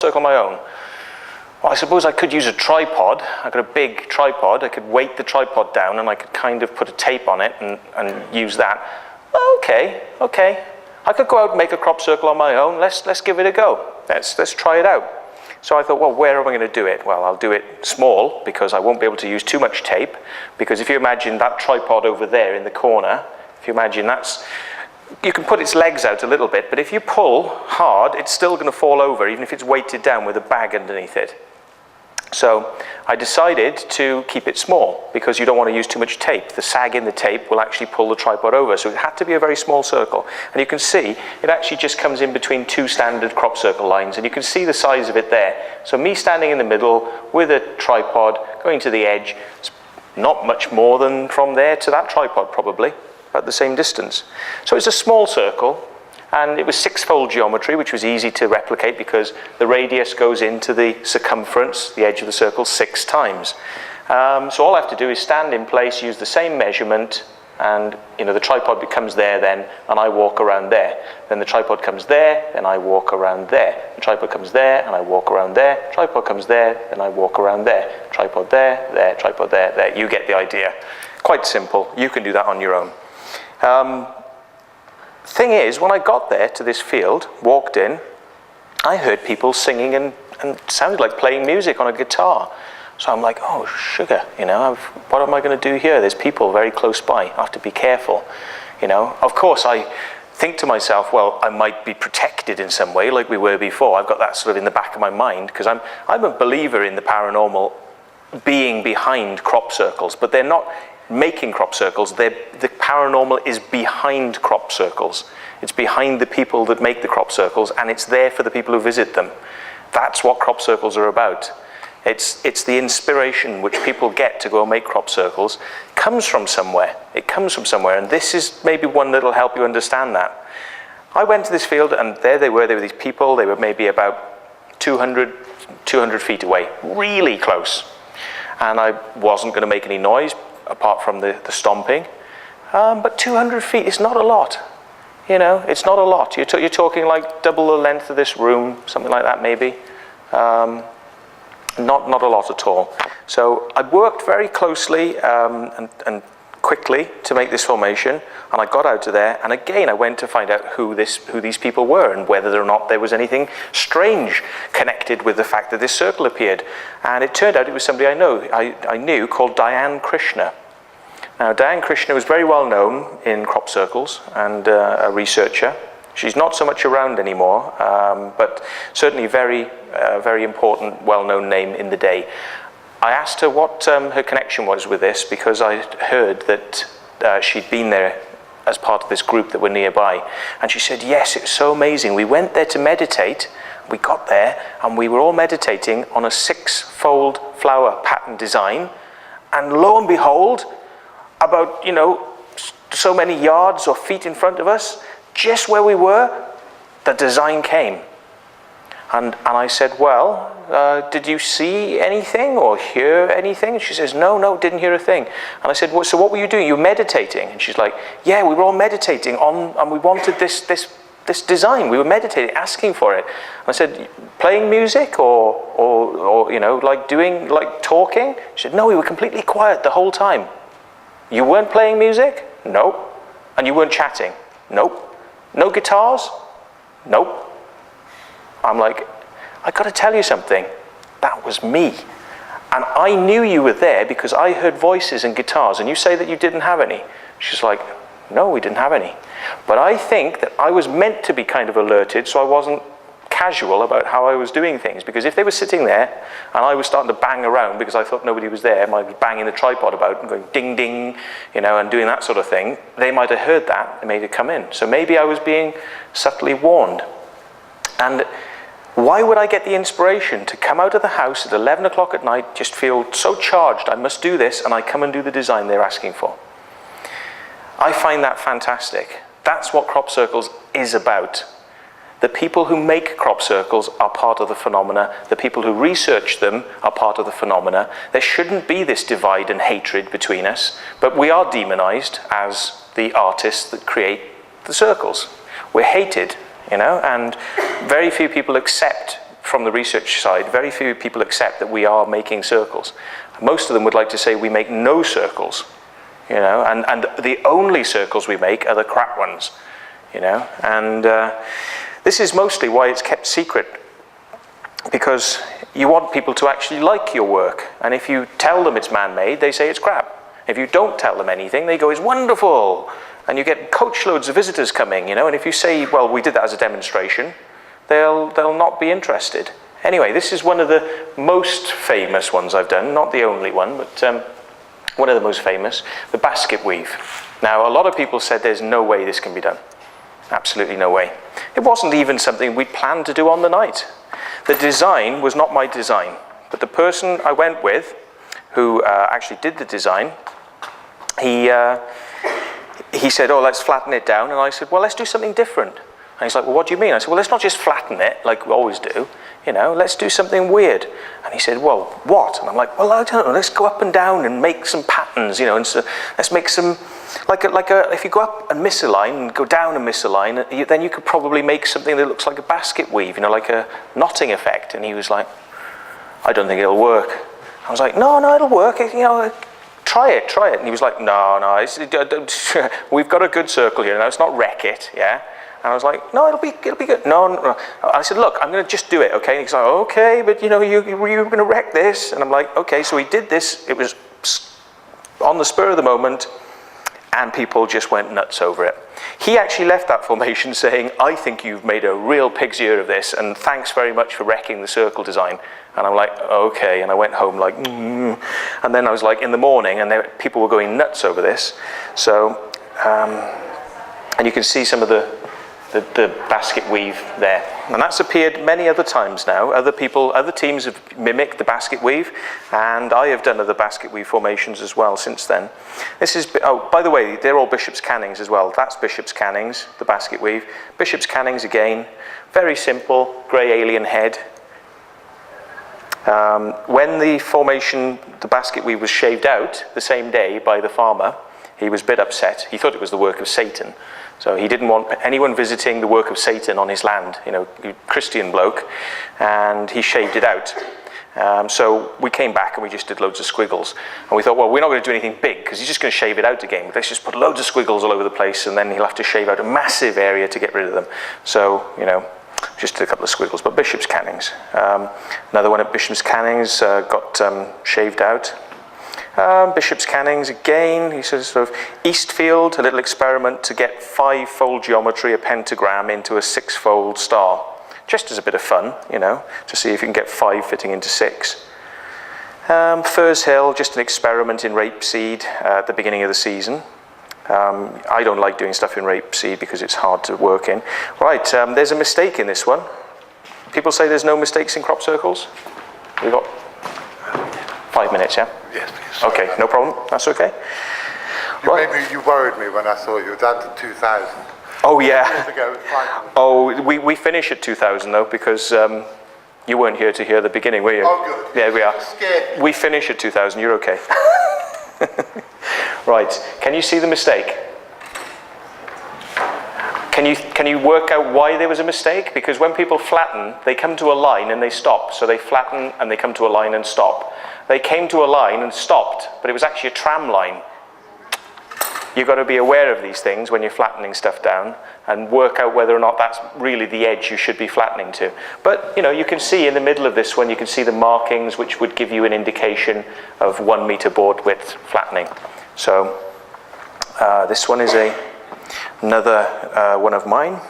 circle on my own? Well, I suppose I could use a tripod. I've got a big tripod. I could weight the tripod down and I could kind of put a tape on it and use that. Okay. I could go out and make a crop circle on my own. Let's give it a go. Let's try it out. So I thought, well, where am I going to do it? Well, I'll do it small because I won't be able to use too much tape. Because if you imagine that tripod over there in the corner, if you imagine you can put its legs out a little bit, but if you pull hard, it's still going to fall over, even if it's weighted down with a bag underneath it. So I decided to keep it small because you don't want to use too much tape. The sag in the tape will actually pull the tripod over. So it had to be a very small circle. And you can see it actually just comes in between two standard crop circle lines. And you can see the size of it there. So me standing in the middle with a tripod going to the edge, it's not much more than from there to that tripod probably, about the same distance. So it's a small circle. And it was six-fold geometry, which was easy to replicate because the radius goes into the circumference, the edge of the circle, 6 times. So all I have to do is stand in place, use the same measurement, and the tripod becomes there then, and I walk around there. Then the tripod comes there, and I walk around there. The tripod comes there, and I walk around there. Tripod comes there, and I walk around there. Tripod there, tripod there. You get the idea. Quite simple. You can do that on your own. Thing is, when I got there to this field, walked in, I heard people singing and it sounded like playing music on a guitar. So I'm like, oh, sugar, what am I going to do here? There's people very close by. I have to be careful, Of course, I think to myself, well, I might be protected in some way like we were before. I've got that sort of in the back of my mind because I'm a believer in the paranormal being behind crop circles, but they're not making crop circles. The paranormal is behind crop circles. It's behind the people that make the crop circles, and it's there for the people who visit them. That's what crop circles are about. It's the inspiration which people get to go and make crop circles comes from somewhere. It comes from somewhere, and this is maybe one that'll help you understand that. I went to this field, and there they were these people. They were maybe about 200 feet away, really close. And I wasn't going to make any noise apart from the stomping, but 200 feet is not a lot, it's not a lot. You're talking like double the length of this room, something like that maybe, not a lot at all. So I worked very closely and quickly to make this formation, and I got out of there, and again I went to find out who these people were and whether or not there was anything strange connected with the fact that this circle appeared. And it turned out it was somebody I knew called Diane Krishna. Now Diane Krishna was very well known in crop circles and a researcher. She's not so much around anymore, but certainly very important, well-known name in the day. I asked her what her connection was with this because I heard that she'd been there as part of this group that were nearby. And she said, yes, it was so amazing. We went there to meditate. We got there and we were all meditating on a 6-fold flower pattern design. And lo and behold, about, so many yards or feet in front of us, just where we were, the design came. And I said, well, did you see anything or hear anything? And she says, no, didn't hear a thing. And I said, well, so what were you doing? You were meditating? And she's like, yeah, we were all meditating and we wanted this design. We were meditating, asking for it. And I said, playing music or like talking? She said, no, we were completely quiet the whole time. You weren't playing music? Nope. And you weren't chatting? Nope. No guitars? Nope. I'm like, I got to tell you something. That was me. And I knew you were there because I heard voices and guitars, and you say that you didn't have any. She's like, no, we didn't have any. But I think that I was meant to be kind of alerted, so I wasn't casual about how I was doing things. Because if they were sitting there, and I was starting to bang around because I thought nobody was there, and I was banging the tripod about and going ding, ding, and doing that sort of thing, they might have heard that and made it come in. So maybe I was being subtly warned. And why would I get the inspiration to come out of the house at 11 o'clock at night, just feel so charged, I must do this, and I come and do the design they're asking for? I find that fantastic. That's what crop circles is about. The people who make crop circles are part of the phenomena. The people who research them are part of the phenomena. There shouldn't be this divide and hatred between us, but we are demonized as the artists that create the circles. We're hated, and very few people accept from the research side, very few people accept that we are making circles. Most of them would like to say we make no circles, you know, and the only circles we make are the crap ones, you know. And this is mostly why it's kept secret, because you want people to actually like your work. And if you tell them it's man-made, they say it's crap. If you don't tell them anything, they go, it's wonderful. And you get coachloads of visitors coming, you know. And if you say, well, we did that as a demonstration, they'll not be interested. Anyway, this is one of the most famous ones I've done. Not the only one, but one of the most famous, the basket weave. Now, a lot of people said there's no way this can be done. Absolutely no way. It wasn't even something we planned to do on the night. The design was not my design, but the person I went with, who actually did the design, he said, oh, let's flatten it down. And I said, well, let's do something different. And he's like, well, what do you mean? I said, well, let's not just flatten it like we always do. You know, let's do something weird. And he said, well, what? And I'm like, well, I don't know. Let's go up and down and make some patterns, you know. And so let's make some, if you go up and miss a line and go down and miss a line, then you could probably make something that looks like a basket weave, you know, like a knotting effect. And he was like, I don't think it'll work. I was like, no, it'll work. You know, try it. And he was like, no, we've got a good circle here. Now, let's not wreck it, yeah? And I was like, no, it'll be good. No. I said, look, I'm going to just do it, okay? And he's like, okay, but you know, you're going to wreck this. And I'm like, okay. So he did this. It was on the spur of the moment, and people just went nuts over it. He actually left that formation saying, I think you've made a real pig's ear of this, and thanks very much for wrecking the circle design. And I'm like, okay. And I went home like, And then I was like, in the morning, and people were going nuts over this. So, and you can see some of the basket weave there. And that's appeared many other times now. Other teams have mimicked the basket weave, and I have done other basket weave formations as well since then. This is, oh, by the way, they're all Bishops Cannings as well. That's Bishops Cannings, the basket weave. Bishops Cannings again, very simple, grey alien head. When the formation, the basket weave was shaved out the same day by the farmer, he was a bit upset. He thought it was the work of Satan. So he didn't want anyone visiting the work of Satan on his land, you know, Christian bloke, and he shaved it out. So we came back and we just did loads of squiggles. And we thought, well, we're not going to do anything big because he's just going to shave it out again. Let's just put loads of squiggles all over the place, and then he'll have to shave out a massive area to get rid of them. So, you know, just did a couple of squiggles. But Bishops Cannings. Another one at Bishops Cannings got shaved out. Bishops Cannings again, he says sort of Eastfield, a little experiment to get 5-fold geometry, a pentagram, into a 6-fold star. Just as a bit of fun, you know, to see if you can get 5 fitting into 6. Furze Hill, just an experiment in rapeseed at the beginning of the season. I don't like doing stuff in rapeseed because it's hard to work in. Right, there's a mistake in this one. People say there's no mistakes in crop circles. We've got 5 minutes, yeah? Yes, please. Okay, no problem. That's okay. You worried me when I saw you were down to 2,000. Oh, yeah. Years ago, 500. Oh, we finish at 2,000 though, because you weren't here to hear the beginning, were you? Oh, good. Yeah, we are. Scared. We finish at 2,000. You're okay. Right. Can you see the mistake? Can you work out why there was a mistake? Because when people flatten, they come to a line and they stop. So they flatten and they come to a line and stop. They came to a line and stopped, but it was actually a tram line. You've got to be aware of these things when you're flattening stuff down and work out whether or not that's really the edge you should be flattening to. But, you know, you can see in the middle of this one, you can see the markings which would give you an indication of 1 meter board width flattening. So this one is another one of mine.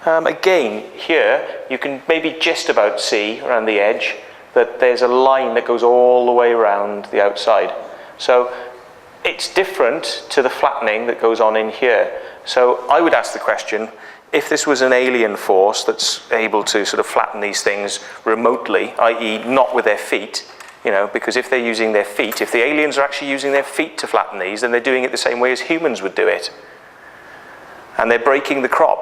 Again, here, you can maybe just about see around the edge that there's a line that goes all the way around the outside. So it's different to the flattening that goes on in here. So I would ask the question, if this was an alien force that's able to sort of flatten these things remotely, i.e. not with their feet, you know, because if they're using their feet, if the aliens are actually using their feet to flatten these, then they're doing it the same way as humans would do it. And they're breaking the crop.